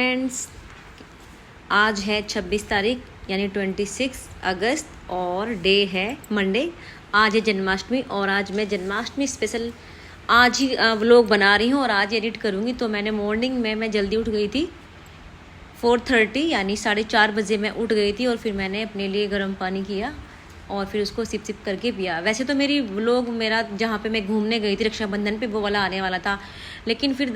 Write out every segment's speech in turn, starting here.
Friends, आज है 26 तारीख यानी 26 अगस्त और डे है मंडे। आज है जन्माष्टमी और आज मैं जन्माष्टमी स्पेशल आज ही व्लॉग बना रही हूँ और आज एडिट करूँगी। तो मैंने मॉर्निंग में मैं जल्दी उठ गई थी, 4:30 यानी 4:30 बजे मैं उठ गई थी और फिर मैंने अपने लिए गर्म पानी किया और फिर उसको सिप सिप करके पिया। वैसे तो मेरी व्लॉग मेरा जहाँ पे मैं घूमने गई थी रक्षाबंधन पे वो वाला आने वाला था, लेकिन फिर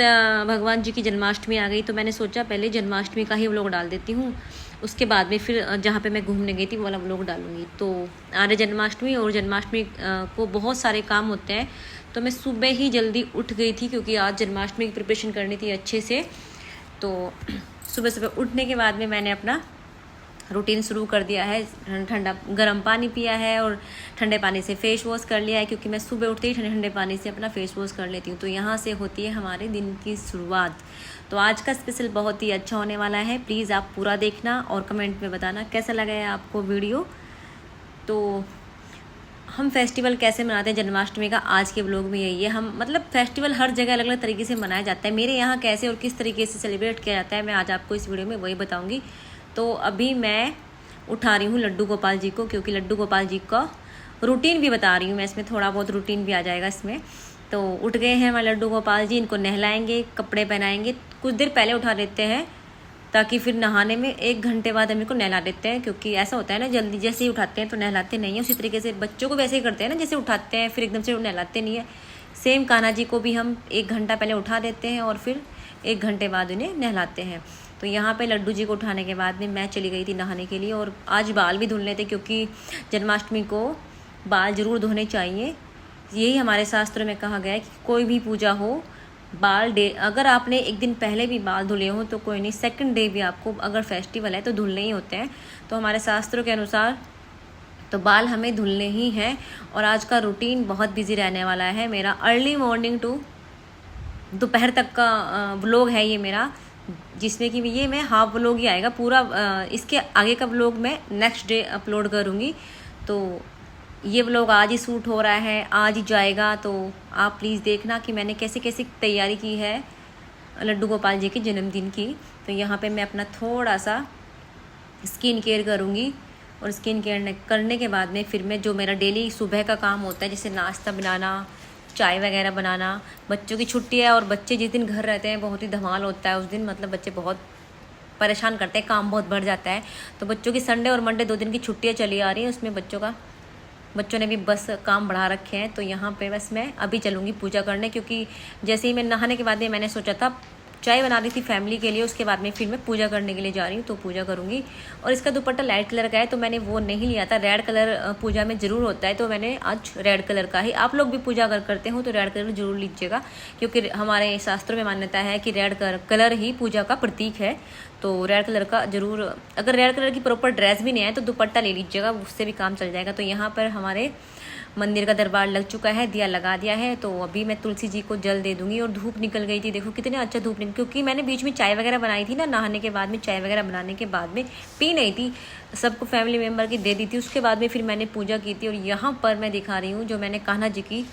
भगवान जी की जन्माष्टमी आ गई तो मैंने सोचा पहले जन्माष्टमी का ही व्लॉग डाल देती हूँ, उसके बाद में फिर जहाँ पे मैं घूमने गई थी वो वाला व्लॉग डालूँगी। तो आज है जन्माष्टमी और जन्माष्टमी को बहुत सारे काम होते हैं, तो मैं सुबह ही जल्दी उठ गई थी क्योंकि आज जन्माष्टमी की प्रिपरेशन करनी थी अच्छे से। तो सुबह सुबह उठने के बाद में मैंने अपना रूटीन शुरू कर दिया है। ठंडा गर्म पानी पिया है और ठंडे पानी से फेस वॉश कर लिया है क्योंकि मैं सुबह उठते ही ठंडे ठंडे पानी से अपना फेस वॉश कर लेती हूँ। तो यहाँ से होती है हमारे दिन की शुरुआत। तो आज का स्पेशल बहुत ही अच्छा होने वाला है, प्लीज़ आप पूरा देखना और कमेंट में बताना कैसा लगा है आपको वीडियो। तो हम फेस्टिवल कैसे मनाते हैं जन्माष्टमी का, आज के व्लॉग में यही है। हम मतलब फेस्टिवल हर जगह अलग अलग तरीके से मनाया जाता है, मेरे यहाँ कैसे और किस तरीके से सेलिब्रेट किया जाता है मैं आज आपको इस वीडियो में वही बताऊँगी। तो अभी मैं उठा रही हूँ लड्डू गोपाल जी को क्योंकि लड्डू गोपाल जी का रूटीन भी बता रही हूँ मैं, इसमें थोड़ा बहुत रूटीन भी आ जाएगा इसमें। तो उठ गए हैं हमारे लड्डू गोपाल जी, इनको नहलाएंगे, कपड़े पहनाएंगे। कुछ देर पहले उठा देते हैं ताकि फिर नहाने में 1 घंटे बाद हम इनको नहला देते हैं, क्योंकि ऐसा होता है ना जल्दी जैसे ही उठाते हैं तो नहलाते नहीं है। उसी तरीके से बच्चों को वैसे ही करते हैं ना, जैसे उठाते हैं फिर एकदम से नहलाते नहीं है। सेम कान्हा जी को भी हम 1 घंटा पहले उठा देते हैं और फिर 1 घंटे बाद उन्हें नहलाते हैं। तो यहाँ पे लड्डू जी को उठाने के बाद में मैं चली गई थी नहाने के लिए और आज बाल भी धुलने थे क्योंकि जन्माष्टमी को बाल ज़रूर धोने चाहिए। यही हमारे शास्त्रों में कहा गया है कि कोई भी पूजा हो बाल डे, अगर आपने एक दिन पहले भी बाल धुले हो तो कोई नहीं, सेकंड डे भी आपको अगर फेस्टिवल है तो धुलने ही होते हैं। तो हमारे शास्त्रों के अनुसार तो बाल हमें धुलने ही हैं। और आज का रूटीन बहुत बिजी रहने वाला है मेरा, अर्ली मॉर्निंग टू दोपहर तक का व्लॉग है ये मेरा, जिसमें कि ये मैं हाफ व्लॉग ही आएगा पूरा। इसके आगे का व्लॉग मैं नेक्स्ट डे अपलोड करूँगी। तो ये व्लॉग आज ही शूट हो रहा है, आज ही जाएगा। तो आप प्लीज़ देखना कि मैंने कैसे कैसे तैयारी की है लड्डू गोपाल जी के जन्मदिन की। तो यहाँ पे मैं अपना थोड़ा सा स्किन केयर करूँगी और स्किन केयर करने के बाद में फिर मैं जो मेरा डेली सुबह का काम होता है जैसे नाश्ता बनाना, चाय वगैरह बनाना। बच्चों की छुट्टी है और बच्चे जिस दिन घर रहते हैं बहुत ही धमाल होता है उस दिन, मतलब बच्चे बहुत परेशान करते हैं, काम बहुत बढ़ जाता है। तो बच्चों की संडे और मंडे 2 दिन की छुट्टियां चली आ रही हैं, उसमें बच्चों ने भी बस काम बढ़ा रखे हैं। तो यहाँ पे बस मैं अभी चलूँगी पूजा करने, क्योंकि जैसे ही मैं नहाने के बाद में मैंने सोचा था चाय बना रही थी फैमिली के लिए, उसके बाद में फिर मैं पूजा करने के लिए जा रही हूँ। तो पूजा करूँगी और इसका दुपट्टा लाइट कलर का है तो मैंने वो नहीं लिया था, रेड कलर पूजा में ज़रूर होता है तो मैंने आज रेड कलर का ही। आप लोग भी पूजा अगर करते हो तो रेड कलर जरूर लीजिएगा, क्योंकि हमारे शास्त्रों में मान्यता है कि रेड कलर ही पूजा का प्रतीक है। तो रेड कलर का जरूर, अगर रेड कलर की प्रॉपर ड्रेस भी नहीं है तो दुपट्टा ले लीजिएगा, उससे भी काम चल जाएगा। तो यहाँ पर हमारे मंदिर का दरबार लग चुका है, दिया लगा दिया है। तो अभी मैं तुलसी जी को जल दे दूंगी और धूप निकल गई थी, देखो कितने अच्छा धूप निकल, क्योंकि मैंने बीच में चाय वगैरह बनाई थी ना, नहाने के बाद में चाय वगैरह बनाने के बाद में पी नहीं थी, सबको फैमिली मेम्बर की दे दी थी। उसके बाद में फिर मैंने पूजा की थी और यहाँ पर मैं दिखा रही हूँ जो मैंने कान्हा जी की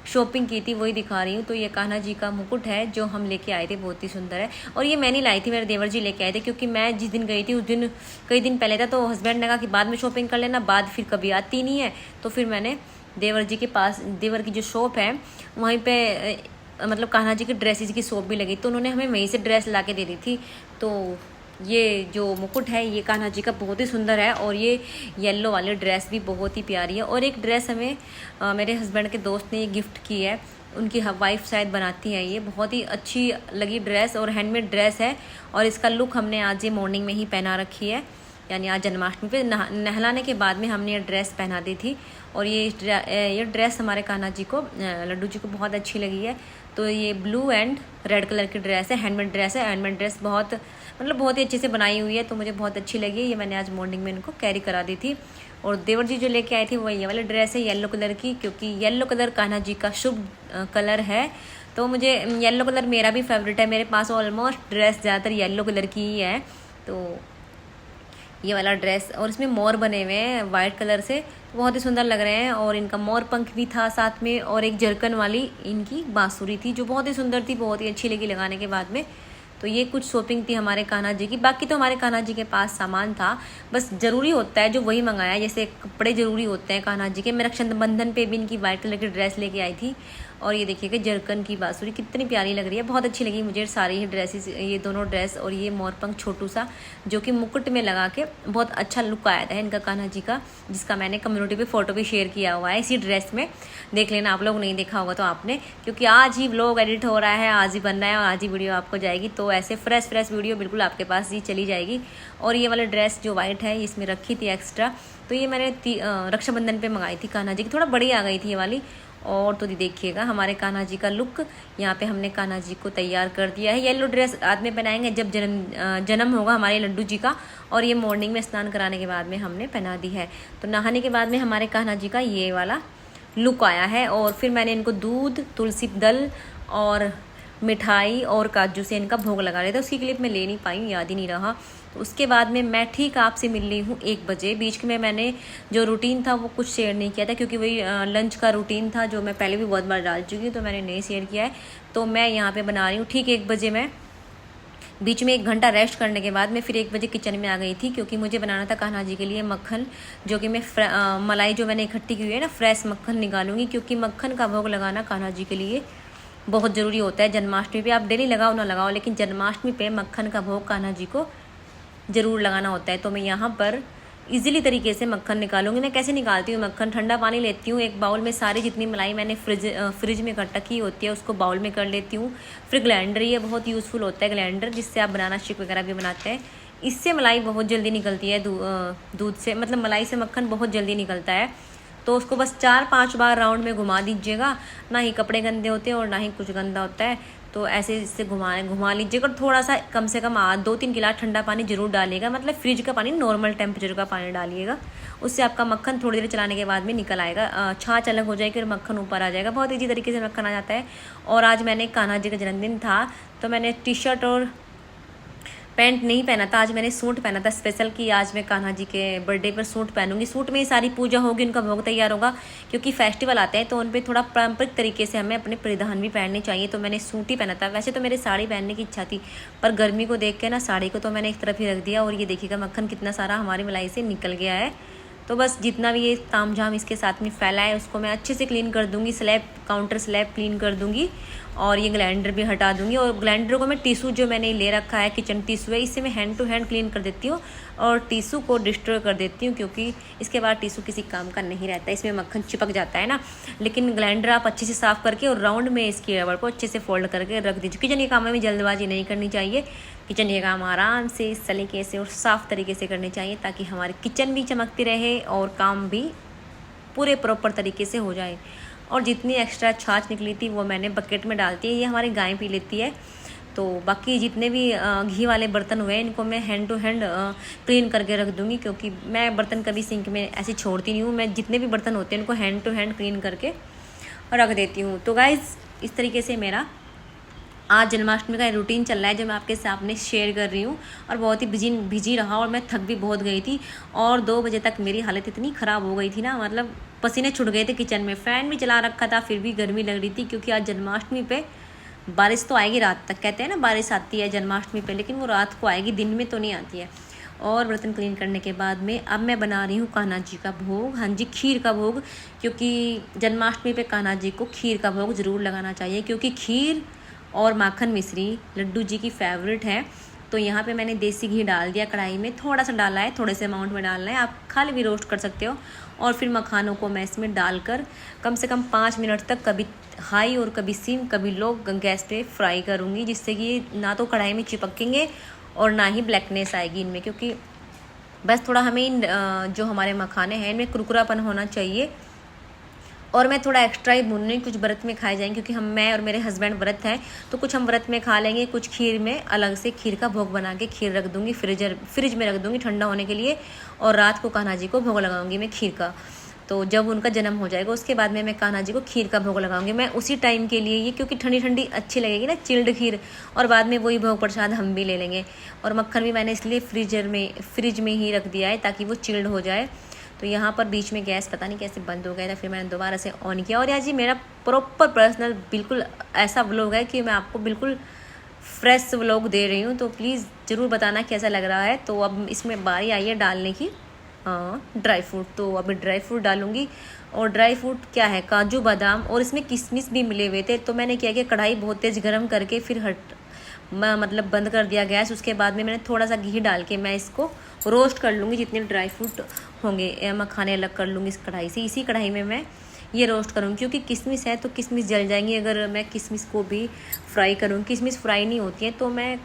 शॉपिंग की थी वही दिखा रही हूँ। तो ये कान्हा जी का मुकुट है जो हम लेके आए थे, बहुत ही सुंदर है। और ये मैं नहीं लाई थी, मेरे देवर जी लेके आए थे, क्योंकि मैं जिस दिन गई थी उस दिन कई दिन पहले था तो हस्बैंड ने कहा कि बाद में शॉपिंग कर लेना, बाद फिर कभी आती नहीं है। तो फिर मैंने देवर जी के पास, देवर की जो शॉप है वहीं पे मतलब कान्हा जी की ड्रेसेस की शॉप भी लगी, तो उन्होंने हमें वहीं से ड्रेस ला के दे दी थी। तो ये जो मुकुट है ये कान्हा जी का बहुत ही सुंदर है और ये येलो वाली ड्रेस भी बहुत ही प्यारी है। और एक ड्रेस हमें मेरे हस्बैंड के दोस्त ने ये गिफ्ट की है, उनकी वाइफ शायद बनाती है, ये बहुत ही अच्छी लगी ड्रेस और हैंडमेड ड्रेस है। और इसका लुक हमने आज ये मॉर्निंग में ही पहना रखी है, यानी आज जन्माष्टमी पे नहलाने के बाद में हमने ये ड्रेस पहना दी थी। और ये ड्रेस हमारे कान्हा जी को, लड्डू जी को बहुत अच्छी लगी है। तो ये ब्लू एंड रेड कलर की ड्रेस है, हैंडमेड ड्रेस है। हैंडमेड ड्रेस बहुत मतलब बहुत ही अच्छे से बनाई हुई है, तो मुझे बहुत अच्छी लगी है। ये मैंने आज मॉर्निंग में इनको कैरी करा दी थी। और देवर जी जो लेके आए थे वो ये वाली ड्रेस है येलो कलर की, क्योंकि येलो कलर कान्हा जी का शुभ कलर है। तो मुझे येलो कलर मेरा भी फेवरेट है, मेरे पास ऑलमोस्ट ड्रेस ज़्यादातर येलो कलर की ही है। तो ये वाला ड्रेस और इसमें मोर बने हुए हैं वाइट कलर से, बहुत ही सुंदर लग रहे हैं। और इनका मोर पंख भी था साथ में और एक जरकन वाली इनकी बांसुरी थी जो बहुत ही सुंदर थी, बहुत ही अच्छी लगी लगाने के बाद में। तो ये कुछ शॉपिंग थी हमारे कान्हा जी की। बाकी तो हमारे कान्हा जी के पास सामान था, बस ज़रूरी होता है जो वही मंगाया। जैसे कपड़े ज़रूरी होते हैं कान्हा जी के। मैं रक्षाबंधन पे भी इनकी वाइट कलर की ड्रेस लेके आई थी। और ये देखिएगा जरकन की बांसुरी कितनी प्यारी लग रही है, बहुत अच्छी लगी मुझे सारी ही ड्रेसेस, ये दोनों ड्रेस और ये मोरपंख छोटू सा जो कि मुकुट में लगा के बहुत अच्छा लुक आया था इनका कान्हा जी का, जिसका मैंने कम्युनिटी पे फोटो भी शेयर किया हुआ है इसी ड्रेस में। देख लेना आप लोग, नहीं देखा होगा तो आपने, क्योंकि आज ही व्लॉग एडिट हो रहा है, आज ही बन रहा है और आज ही वीडियो आपको जाएगी। तो ऐसे फ्रेश वीडियो बिल्कुल आपके पास ही चली जाएगी। और ये वाला ड्रेस जो वाइट है इसमें रखी थी एक्स्ट्रा, तो ये मैंने रक्षाबंधन पे मंगाई थी कान्हा जी की, थोड़ा बड़ी आ गई थी ये वाली। और तो देखिएगा हमारे कान्हा जी का लुक, यहाँ पे हमने कान्हा जी को तैयार कर दिया है। येलो ड्रेस बाद में पहनाएंगे जब जन्म होगा हमारे लड्डू जी का। और ये मॉर्निंग में स्नान कराने के बाद में हमने पहना दी है। तो नहाने के बाद में हमारे कान्हा जी का ये वाला लुक आया है। और फिर मैंने इनको दूध, तुलसी दल और मिठाई और काजू से इनका भोग लगा लिया था। उसकी क्लिप मैं ले नहीं पाई, याद ही नहीं रहा। तो उसके बाद में मैं ठीक आपसे मिल रही हूँ 1 बजे। बीच में मैंने जो रूटीन था वो कुछ शेयर नहीं किया था, क्योंकि वही लंच का रूटीन था जो मैं पहले भी बहुत बार डाल चुकी हूँ, तो मैंने नहीं शेयर किया है। तो मैं यहाँ पे बना रही हूँ ठीक 1 बजे। मैं बीच में 1 घंटा रेस्ट करने के बाद मैं फिर 1 बजे किचन में आ गई थी, क्योंकि मुझे बनाना था कान्हा जी के लिए मक्खन, जो कि मैं मलाई जो मैंने इकट्ठी की हुई है ना, फ्रेश मक्खन निकालूंगी, क्योंकि मक्खन का भोग लगाना कान्हा जी के लिए बहुत ज़रूरी होता है। जन्माष्टमी पे आप डेली लगाओ ना लगाओ, लेकिन जन्माष्टमी पे मक्खन का भोग कान्हा जी को ज़रूर लगाना होता है। तो मैं यहाँ पर इजीली तरीके से मक्खन निकालूंगी। मैं कैसे निकालती हूँ मक्खन, ठंडा पानी लेती हूँ, एक बाउल में सारी जितनी मलाई मैंने फ्रिज में इकट्ठा की होती है उसको बाउल में कर लेती हूँ। फिर ग्राइंडर, ये बहुत यूज़फुल होता है ग्राइंडर, जिससे आप बनाना शेक वगैरह भी बनाते हैं। इससे मलाई बहुत जल्दी निकलती है, दूध से, मतलब मलाई से मक्खन बहुत जल्दी निकलता है। तो उसको बस 4-5 बार राउंड में घुमा दीजिएगा। ना ही कपड़े गंदे होते हैं और ना ही कुछ गंदा होता है। तो ऐसे इससे घुमा लीजिएगा। और थोड़ा सा कम से कम 2-3 गिलास ठंडा पानी जरूर डालिएगा, मतलब फ्रिज का पानी, नॉर्मल टेम्परेचर का पानी डालिएगा। उससे आपका मक्खन थोड़ी देर चलाने के बाद में निकल आएगा, छाछ अलग हो जाएगी और मक्खन ऊपर आ जाएगा। बहुत ईजी तरीके से मक्खन आ जाता है। और आज मैंने कान्हा जी का जन्मदिन था, तो मैंने टी-शर्ट और पैंट नहीं पहना था, आज मैंने सूट पहना था स्पेशल, कि आज मैं कान्हा जी के बर्थडे पर सूट पहनूंगी। सूट में ही सारी पूजा होगी, उनका भोग तैयार होगा, क्योंकि फेस्टिवल आते हैं तो उन पर थोड़ा पारंपरिक तरीके से हमें अपने परिधान भी पहनने चाहिए। तो मैंने सूट ही पहना था। वैसे तो मेरे साड़ी पहनने की इच्छा थी, पर गर्मी को देख के ना साड़ी को तो मैंने एक तरफ ही रख दिया। और ये देखिएगा मक्खन कितना सारा हमारी मलाई से निकल गया है। तो बस जितना भी ये तामझाम इसके साथ में फैला है उसको मैं अच्छे से क्लीन कर दूंगी, काउंटर स्लैब क्लीन कर दूंगी। और ये ग्राइंडर भी हटा दूंगी। और ग्राइंडर को मैं टिश्यू जो मैंने ले रखा है, किचन टिश्यू है, इससे मैं हैंड टू हैंड क्लीन कर देती हूँ और टिश्यू को डिस्ट्रॉय कर देती हूँ, क्योंकि इसके बाद टिश्यू किसी काम का नहीं रहता है, इसमें मक्खन चिपक जाता है ना। लेकिन ग्राइंडर आप अच्छे से साफ़ करके और राउंड में इसकी रबड़ को अच्छे से फोल्ड करके रख दीजिए। किचन के काम में जल्दबाजी नहीं करनी चाहिए। किचन के काम आराम से, इस तरीके से और साफ़ तरीके से करने चाहिए, ताकि हमारी किचन भी चमकती रहे और काम भी पूरे प्रॉपर तरीके से हो जाए। और जितनी एक्स्ट्रा छाछ निकली थी वो मैंने बकेट में डालती है, ये हमारी गाय पी लेती है। तो बाकी जितने भी घी वाले बर्तन हुए इनको मैं हैंड टू हैंड क्लीन करके रख दूँगी, क्योंकि मैं बर्तन कभी सिंक में ऐसे छोड़ती नहीं हूँ। मैं जितने भी बर्तन होते हैं इनको हैंड टू हैंड क्लीन करके रख देती हूँ। तो गाइज़ इस तरीके से मेरा आज जन्माष्टमी का रूटीन चल रहा है, जो मैं आपके सामने शेयर कर रही हूँ। और बहुत ही बिजी रहा और मैं थक भी बहुत गई थी। और 2 बजे तक मेरी हालत इतनी ख़राब हो गई थी ना, मतलब पसीने छूट गए थे। किचन में फ़ैन भी चला रखा था, फिर भी गर्मी लग रही थी, क्योंकि आज जन्माष्टमी पे बारिश तो आएगी रात तक। कहते हैं ना बारिश आती है जन्माष्टमी पे, लेकिन वो रात को आएगी, दिन में तो नहीं आती है। और बर्तन क्लीन करने के बाद में अब मैं बना रही हूँ कान्हा जी का भोग। हाँ जी, खीर का भोग, क्योंकि जन्माष्टमी पे कान्हा जी को खीर का भोग ज़रूर लगाना चाहिए, क्योंकि खीर और माखन मिश्री लड्डू जी की फेवरेट है। तो यहाँ पे मैंने देसी घी डाल दिया कढ़ाई में, थोड़ा सा डाला है, थोड़े से अमाउंट में डालना है, आप खाली भी रोस्ट कर सकते हो। और फिर मखानों को मैं इसमें डालकर कम से कम 5 मिनट तक कभी हाई और कभी सिम कभी लो गैस पे फ्राई करूँगी, जिससे कि ना तो कढ़ाई में चिपकेंगे और ना ही ब्लैकनेस आएगी इनमें, क्योंकि बस थोड़ा हमें जो हमारे मखाने हैं इनमें कुरकुरापन होना चाहिए। और मैं थोड़ा एक्स्ट्रा ही भून रही हूँ, कुछ व्रत में खाए जाएंगे, क्योंकि मैं और मेरे हस्बैंड व्रत हैं, तो कुछ हम व्रत में खा लेंगे, कुछ खीर में अलग से खीर का भोग बना के खीर रख दूँगी, फ्रिज में रख दूँगी ठंडा होने के लिए। और रात को कान्हा जी को भोग लगाऊंगी मैं खीर का। तो जब उनका जन्म हो जाएगा उसके बाद में मैं कान्हा जी को खीर का भोग लगाऊंगी मैं उसी टाइम के लिए, ये क्योंकि ठंडी ठंडी अच्छी लगेगी ना, चिल्ड खीर। और बाद में वही भोग प्रसाद हम भी ले लेंगे। और मक्खन भी मैंने इसलिए फ्रिज में ही रख दिया है, ताकि वो चिल्ड हो जाए। तो यहाँ पर बीच में गैस पता नहीं कैसे बंद हो गया था, फिर मैंने दोबारा से ऑन किया। और यार जी मेरा प्रॉपर पर्सनल बिल्कुल ऐसा व्लॉग है कि मैं आपको बिल्कुल फ्रेश व्लॉग दे रही हूँ, तो प्लीज़ ज़रूर बताना कैसा लग रहा है। तो अब इसमें बारी आई है डालने की ड्राई फ्रूट। तो अभी ड्राई फ्रूट डालूँगी, और ड्राई फ्रूट क्या है, काजू बादाम, और इसमें किशमिश भी मिले हुए थे। तो मैंने क्या किया, कढ़ाई बहुत तेज़ गर्म करके फिर मतलब बंद कर दिया गैस। उसके बाद में मैंने थोड़ा सा घी डाल के मैं इसको रोस्ट कर लूँगी। जितने ड्राई फ्रूट होंगे मखाने अलग कर लूँगी इस कढ़ाई से। इसी कढ़ाई में मैं ये रोस्ट करूँगी, क्योंकि किशमिश है तो किशमिश जल जाएंगी अगर मैं किशमिश को भी फ्राई करूँगी। किशमिश फ्राई नहीं होती है, तो मैं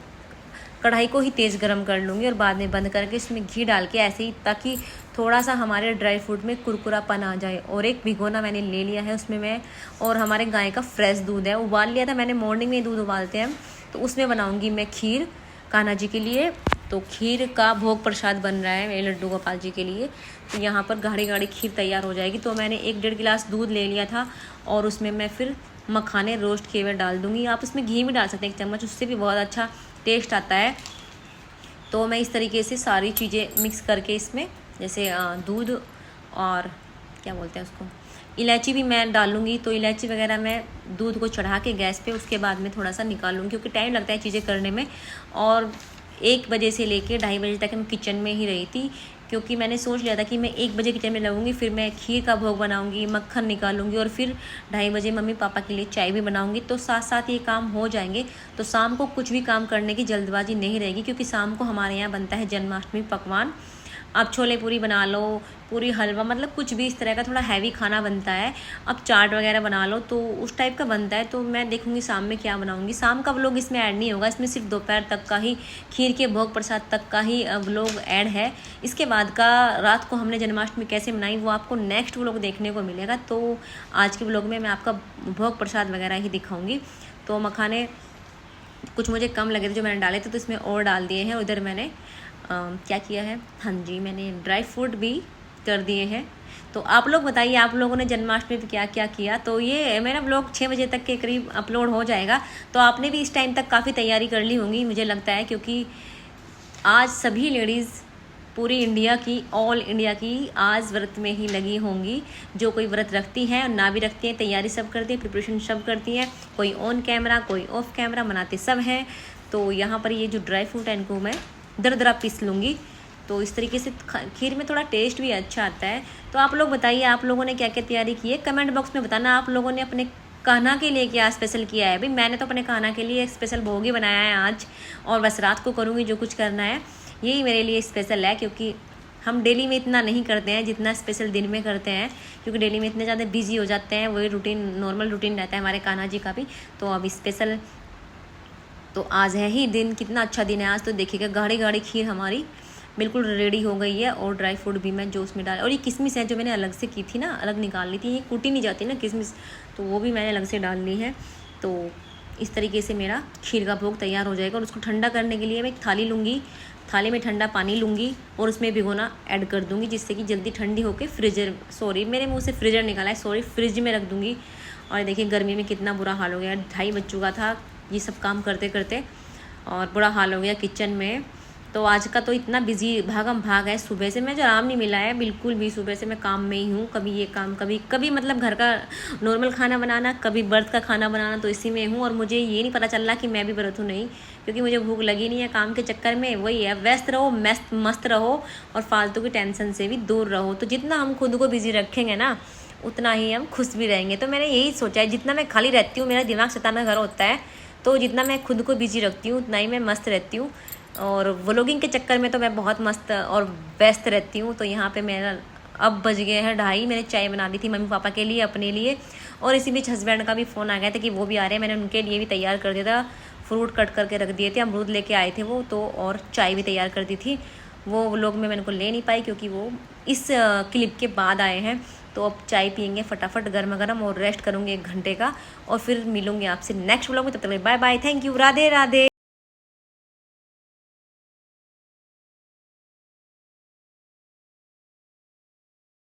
कढ़ाई को ही तेज़ गरम कर लूँगी और बाद में बंद करके इसमें घी डाल के ऐसे ही, ताकि थोड़ा सा हमारे ड्राई फ्रूट में कुरकुरापन आ जाए। और एक भिगोना मैंने ले लिया है, उसमें मैं, और हमारे गाय का फ्रेश दूध है, उबाल लिया था मैंने, मॉर्निंग में दूध उबालते हैं, तो उसमें बनाऊँगी मैं खीर कान्हा जी के लिए। तो खीर का भोग प्रसाद बन रहा है मेरे लड्डू गोपाल जी के लिए। तो यहाँ पर गाढ़ी गाढ़ी खीर तैयार हो जाएगी। तो मैंने 1-1.5 गिलास दूध ले लिया था, और उसमें मैं फिर मखाने रोस्ट किए हुए डाल दूँगी। आप इसमें घी भी डाल सकते हैं 1 चम्मच, उससे भी बहुत अच्छा टेस्ट आता है। तो मैं इस तरीके से सारी चीज़ें मिक्स करके इसमें, जैसे दूध और क्या बोलते हैं उसको, इलायची भी मैं डालूँगी। तो इलायची वगैरह मैं दूध को चढ़ा के गैस पे, उसके बाद में थोड़ा सा निकालूँगी, क्योंकि टाइम लगता है चीज़ें करने में। और 1 बजे से लेके 2:30 बजे तक मैं किचन में ही रही थी, क्योंकि मैंने सोच लिया था कि मैं 1 बजे किचन में लगूंगी, फिर मैं खीर का भोग बनाऊंगी, मक्खन निकालूंगी, और फिर 2:30 बजे मम्मी पापा के लिए चाय भी बनाऊंगी। तो साथ साथ ये काम हो जाएंगे। तो शाम को कुछ भी काम करने की जल्दबाजी नहीं रहेगी, क्योंकि शाम को हमारे यहाँ बनता है जन्माष्टमी पकवान। आप छोले पूरी बना लो, पूरी हलवा, मतलब कुछ भी इस तरह का थोड़ा हैवी खाना बनता है। अब चाट वगैरह बना लो, तो उस टाइप का बनता है। तो मैं देखूंगी शाम में क्या बनाऊंगी। शाम का व्लॉग इसमें ऐड नहीं होगा, इसमें सिर्फ दोपहर तक का ही, खीर के भोग प्रसाद तक का ही व्लॉग ऐड है। इसके बाद का रात को हमने जन्माष्टमी कैसे मनाई वो आपको नेक्स्ट व्लॉग देखने को मिलेगा। तो आज के व्लॉग में मैं आपका भोग प्रसाद वगैरह ही दिखाऊँगी। तो मखाने कुछ मुझे कम लगे थे जो मैंने डाले थे, तो इसमें और डाल दिए हैं। उधर मैंने क्या किया है, हाँ जी, मैंने ड्राई फ्रूट भी कर दिए हैं। तो आप लोग बताइए, आप लोगों ने जन्माष्टमी पे क्या क्या किया। तो ये मेरा ब्लॉग 6 बजे तक के करीब अपलोड हो जाएगा। तो आपने भी इस टाइम तक काफ़ी तैयारी कर ली होंगी मुझे लगता है, क्योंकि आज सभी लेडीज़ पूरी इंडिया की, ऑल इंडिया की आज व्रत में ही लगी होंगी। जो कोई व्रत रखती हैं और ना भी रखती हैं, तैयारी सब करती हैं, प्रिपरेशन सब करती हैं। कोई ऑन कैमरा, कोई ऑफ कैमरा, मनाते सब हैं। तो यहाँ पर ये जो ड्राई फ्रूट है इनको मैं दरदरा पीस लूँगी। तो इस तरीके से खीर में थोड़ा टेस्ट भी अच्छा आता है। तो आप लोग बताइए, आप लोगों ने क्या क्या तैयारी की है, कमेंट बॉक्स में बताना। आप लोगों ने अपने कान्हा के लिए क्या स्पेशल किया है। भाई मैंने तो अपने कान्हा के लिए एक स्पेशल भोग ही बनाया है आज, और बस रात को करूँगी जो कुछ करना है। यही मेरे लिए स्पेशल है, क्योंकि हम डेली में इतना नहीं करते हैं जितना स्पेशल दिन में करते हैं, क्योंकि डेली में इतने ज़्यादा बिजी हो जाते हैं। वही रूटीन, नॉर्मल रूटीन रहता है हमारे कान्हा जी का भी। तो अब स्पेशल, तो आज है ही दिन, कितना अच्छा दिन है आज। तो देखिएगा गाढ़ी गाढ़ी खीर हमारी बिल्कुल रेडी हो गई है, और ड्राई फ्रूट भी मैं जो उसमें डाल, और ये किशमिश है जो मैंने अलग से की थी ना, अलग निकाल ली थी, ये कूटी नहीं जाती ना किशमिश, तो वो भी मैंने अलग से डाल ली है। तो इस तरीके से मेरा खीर का भोग तैयार हो जाएगा। और उसको ठंडा करने के लिए मैं एक थाली लूँगी, थाली में ठंडा पानी लूँगी, और उसमें भिगोना ऐड कर दूँगी, जिससे कि जल्दी ठंडी होकर मेरे मुँह से फ्रीजर निकाला है, फ्रिज में रख दूँगी। और देखिए गर्मी में कितना बुरा हाल हो गया, 2:30 बज चुका था ये सब काम करते करते, और बुरा हाल हो गया किचन में। तो आज का तो इतना बिजी भागम भाग है, सुबह से मुझे आराम नहीं मिला है बिल्कुल भी। सुबह से मैं काम में ही हूँ, कभी ये काम, कभी मतलब घर का नॉर्मल खाना बनाना, कभी बर्थ का खाना बनाना, तो इसी में हूँ। और मुझे ये नहीं पता चल रहा कि मैं भी व्रत हूँ नहीं, क्योंकि मुझे भूख लगी नहीं है काम के चक्कर में। वही है, व्यस्त रहो, मस्त रहो, और फालतू की टेंशन से भी दूर रहो। तो जितना हम खुद को बिजी रखेंगे ना, उतना ही हम खुश भी रहेंगे। तो मैंने यही सोचा है, जितना मैं खाली रहती हूँ, मेरा दिमाग सताना घर होता है, तो जितना मैं खुद को बिजी रखती हूँ उतना ही मैं मस्त रहती हूँ। और व्लॉगिंग के चक्कर में तो मैं बहुत मस्त और व्यस्त रहती हूँ। तो यहाँ पे मेरा अब बज गए हैं 2:30। मैंने चाय बना ली थी मम्मी पापा के लिए, अपने लिए, और इसी बीच हस्बैंड का भी फ़ोन आ गया था कि वो भी आ रहे हैं। मैंने उनके लिए भी तैयार कर दिया था, फ्रूट कट करके रख दिए थे, अमरूद लेके आए थे वो तो, और चाय भी तैयार कर दी थी। वो व्लॉग में मैंने उनको ले नहीं पाई, क्योंकि वो इस क्लिप के बाद आए हैं। तो अब चाय पियेंगे फटाफट गर्मा गर्म, और रेस्ट करूँगी 1 घंटे का, और फिर मिलूँगी आपसे नेक्स्ट व्लॉग में। तब तक bye bye, thank you, Radhe Radhe.